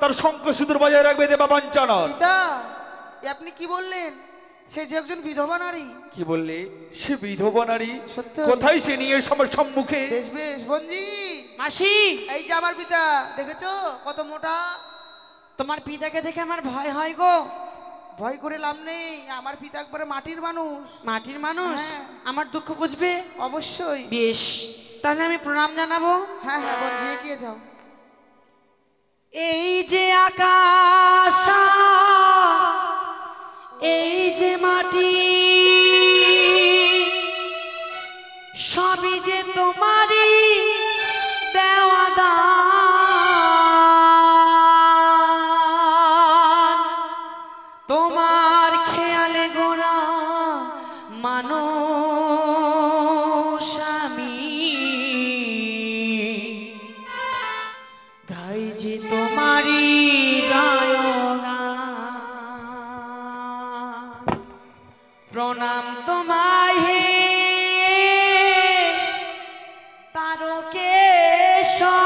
তার শঙ্খ সিঁদুর বজায় রাখবে দেবা বাঞ্ছানন। পিতা আপনি কি বললেন? সে যে একজন বিধবা নারী। কি বললে? সে বিধবা নারী? সত্য। কোথায় সে নিয়ে সবার সম্মুখে? বেশ বেশ বঞ্জি মাসি, এই যে আমার পিতা, দেখেছো কত মোটা? তোমার পিতাকে দেখে আমার ভয় হয় গো। ভয় করে লাভ নেই, আমার পিতা একবারে মাটির মানুষ। মাটির মানুষ, হ্যাঁ। আমার দুঃখ বুঝবে। অবশ্যই। বেশ, তাহলে আমি প্রণাম জানাবো। হ্যাঁ হ্যাঁ বঞ্জি, এগিয়ে যাও। এই যে আকাশ, এই যে মাটি, সবই যে তোমারই দেওয়া দান। তোমার খেয়ালে গোরা মানুষ আমি, গাই যে তোমারই গায়গান। প্রণাম তোমায় হে তারকেশ্বর,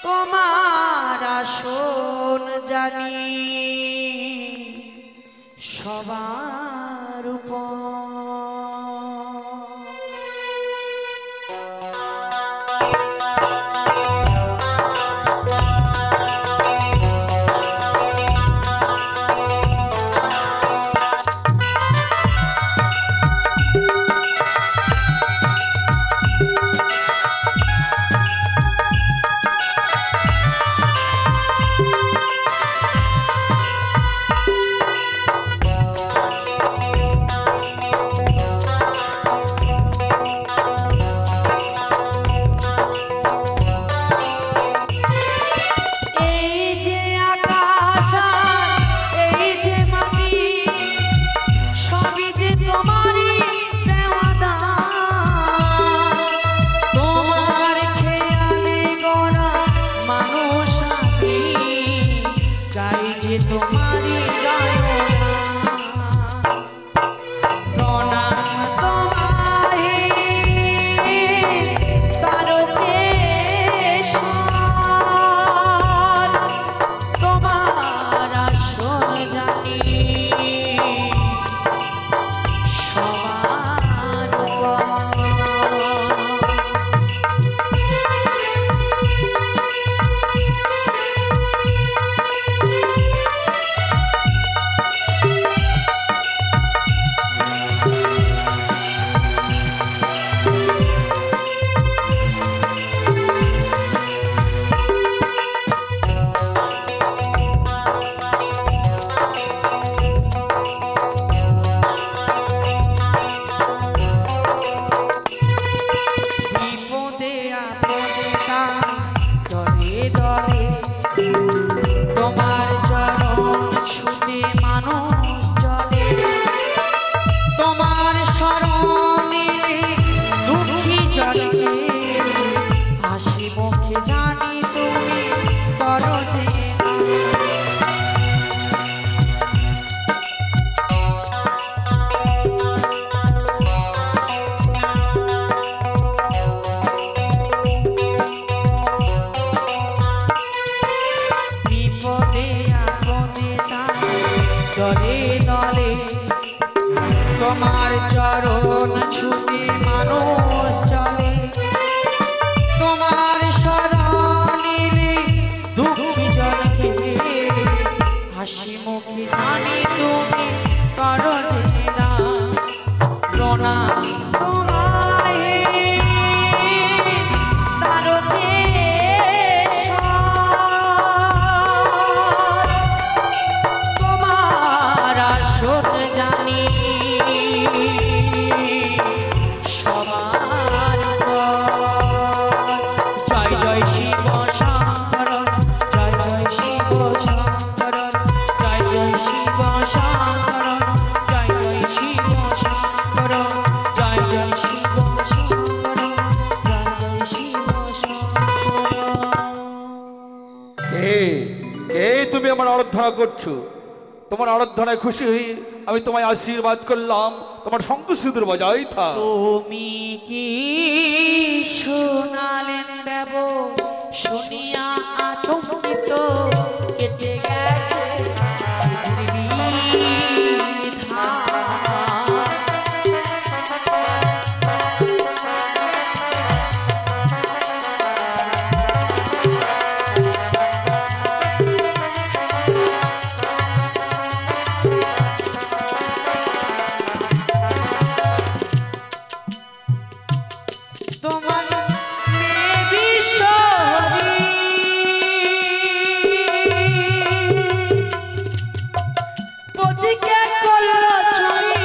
তোমার আসন জানি সবার উপর। তোমার চরণ ছুঁতে মানুষ চলে, তোমার শরণে দুঃখী জনকে হাসি মুখে জানি তুমি করো যে না। প্রণাম তোমায় তারকেশ্বর, তোমার আসন জানি সবার জয় জয় শিব শঙ্কর, জয় জয় শিব শঙ্কর, জয় জয় শিব শঙ্কর, জয় জয় শিব শঙ্কর, জয় জয় শিব শঙ্কর, জয় জয় শিব শঙ্কর। এই তুমি আমার আরাধনা করছো, তোমার আরাধনায় খুশি হই আমি তোমায় আশীর্বাদ করলাম, তোমার শঙ্খ সিঁদুর বাজাই থাক। তুমি কি শোনালেন দেব শুনিয়া আচমকিত কেটে গেছে তোমার মেয়ে বিশ্বহরি পতিকে করল চুরি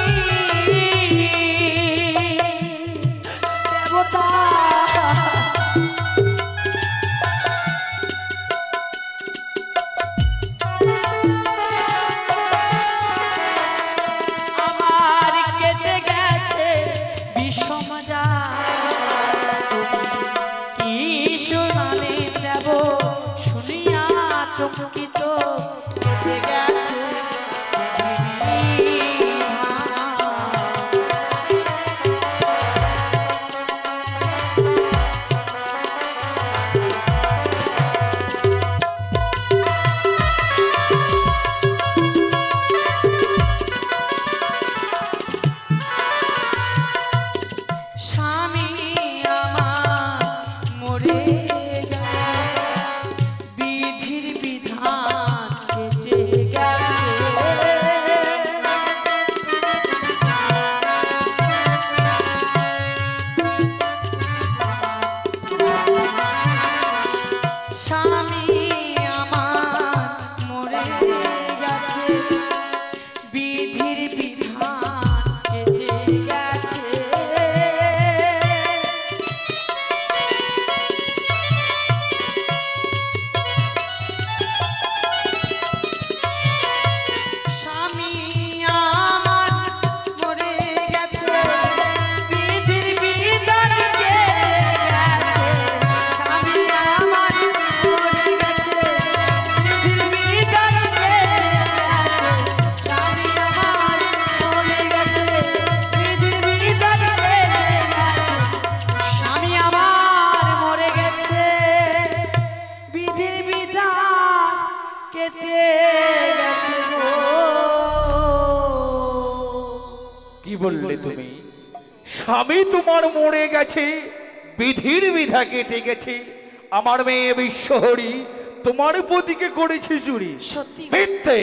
দেবতা আমার কেটে গেছে বিষম যা কি শোনালে দেব শুনিয়া চমকিত কেটে গেছে স্বামী আমার মরে গেছে বিধির বিধান কেটে গেছে স্বামী আমার মরে গেছে বিধির বিধান কেটে গেছে স্বামী আমার মরে গেছে বিধির বিধান কেটে গেছে স্বামী আমার মরে গেছে বিধির বিধান কেটে গেছে স্বামী আমার মরে গেছে বিধির বিধান কেটে গেছে স্বামী আমার মরে গেছে বিধির বিধান কেটে গেছে গো। কি বললে তুমি? স্বামী তোমার মরে গেছে, বিধির বিধা কেটে গেছে, আমার মেয়ে বিশ্বহরি তোমার পতিকে করেছে চুরি। সত্যি মিথ্যে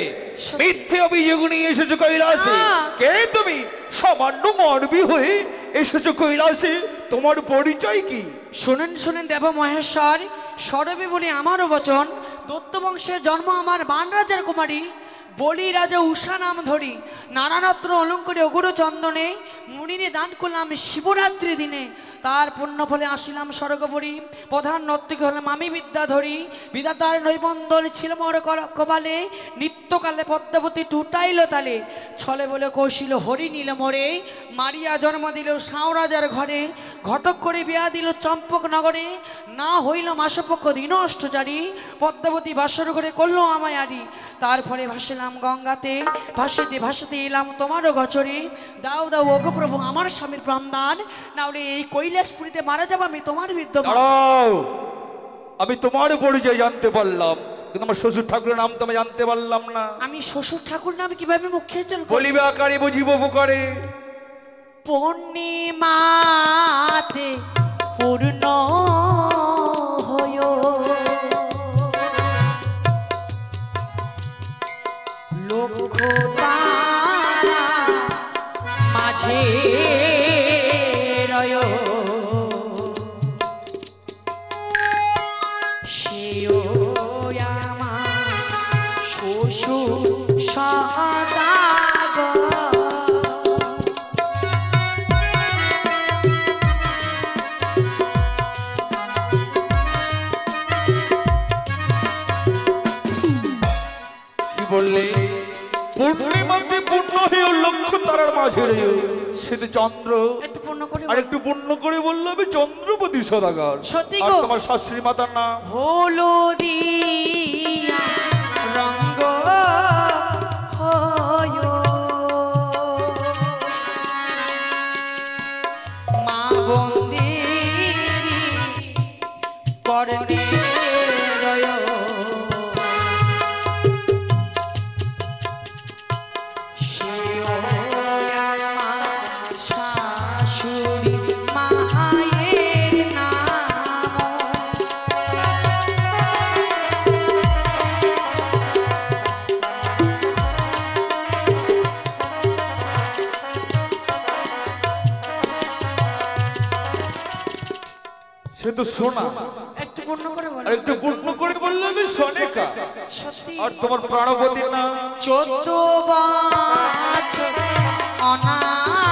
সত্যি। মিথ্যে অভিযোগ নিয়ে এসেছো কৈলাসে। না। কে তুমি? সামান্য মানবী হয়ে এসেছো কৈলাসে, তোমার পরিচয় কি? শুনেন শুনেন দেব মহেশ্বর, সরবে বলে আমারও বচন। দত্ত বংশের জন্ম আমার বানরাজার কুমারী, বলি রাজা উষা নাম ধরি, নানারত্ন অলঙ্কারে অগুর চন্দনে মুনিনে দান করলাম শিবরাত্রি দিনে। তার পুণ্য ফলে আসিলাম স্বর্গপুরী, প্রধান নর্তকী হলাম আমি বিদ্যাধরী। বিধাতার নৈবন্দল ছিল মোর কপালে, নিত্যকালে পদ্মাবতী টুটাইল তালে। ছলে বলে কৌশিল হরি নীল মোরে, মারিয়া জন্ম দিল সাঁও রাজার ঘরে। ঘটক করে বিয়া দিল চম্পক নগরে, না হইল মাসপক্ষ দিন অষ্টচারী। পদ্মাবতী বাসর করে করলো আমায় আরি, তার ফলে ভাসিলাম গঙ্গাতে, ভাসিতে ভাসিতে এলাম তোমারও গচরে। দাও দাও ওগো প্রভু আমার স্বামীর প্রাণদান, নাহলে এই কৈলাসপুরীতে মারা যাব আমি তোমার বিদ্যমান। দাঁড়াও, আমি তোমার পরিচয় জানতে পারলাম, কিন্তু আমার শ্বশুর ঠাকুরের নাম তো আমি জানতে পারলাম না। আমি শ্বশুর ঠাকুর নামে কিভাবে মুখে চলবো? বলিবে আকারে বুঝিব উপকারে। পূর্ণিমাতে পূর্ণ হয় লক্ষ তারা মাঝে রয়, সেও আমার শ্বশুর সদাগর। কি বললে? পূর্ণিমাতে পূর্ণ হয়ে লক্ষ্য তারার মাঝে রয়ে সেতু চন্দ্র। একটু পূর্ণ করে আর একটু পূর্ণ করে বললো আমি চন্দ্রপতি সদাগর। সত্যি আর গো? তোমার শাশুড়ি মাতার নাম? হলদিয়া রঙ্গ হয় মা বন্দির করণে তো সোনা। একটু পূর্ণ করে বলো। আর একটু পূর্ণ করে বললে আমি সনেকা। সত্যি। আর তোমার প্রাণপতির নাম? 14 বছর অনাথ